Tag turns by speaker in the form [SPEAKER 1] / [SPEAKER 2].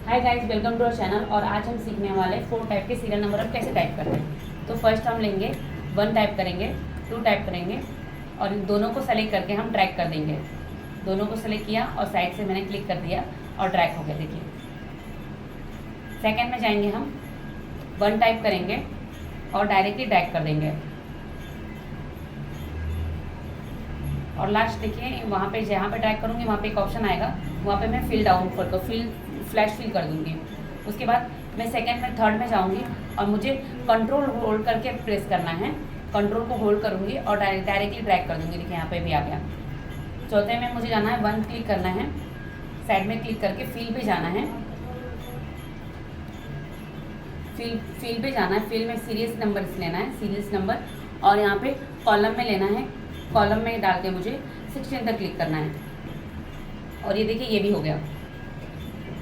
[SPEAKER 1] Hi guys, welcome to our channel. और आज हम सीखने वाले 4 टाइप के सीरियल नंबर अब कैसे टाइप करते हैं। तो फर्स्ट हम लेंगे 1 टाइप करेंगे, 2 टाइप करेंगे और इन दोनों को सेलेक्ट करके हम ड्रैग कर देंगे। दोनों को सेलेक्ट किया और साइड से मैंने क्लिक कर दिया और ड्रैग हो गया। देखिए सेकेंड में जाएंगे हम 1 टाइप करेंगे और डायरेक्टली ड्रैग कर देंगे। और लास्ट देखिए वहाँ पे जहाँ पे ड्रैग करूँगी वहाँ पे एक ऑप्शन आएगा, वहाँ पे मैं फिल डाउन कर फ्लैश फिल कर दूँगी। उसके बाद मैं सेकंड में थर्ड में जाऊँगी और मुझे कंट्रोल होल्ड करके प्रेस करना है। कंट्रोल को होल्ड करूँगी और डायरेक्टली ड्रैग कर दूँगी। देखिए यहाँ पे भी आ गया। चौथे में मुझे जाना है 1 क्लिक करना है, साइड में क्लिक करके फिल पे जाना है। फिल पे जाना है। फिल में सीरियस नंबर लेना है, सीरियस नंबर, और यहाँ पे कॉलम में लेना है। कॉलम में डाल के मुझे 16 तक क्लिक करना है और ये देखिए ये भी हो गया।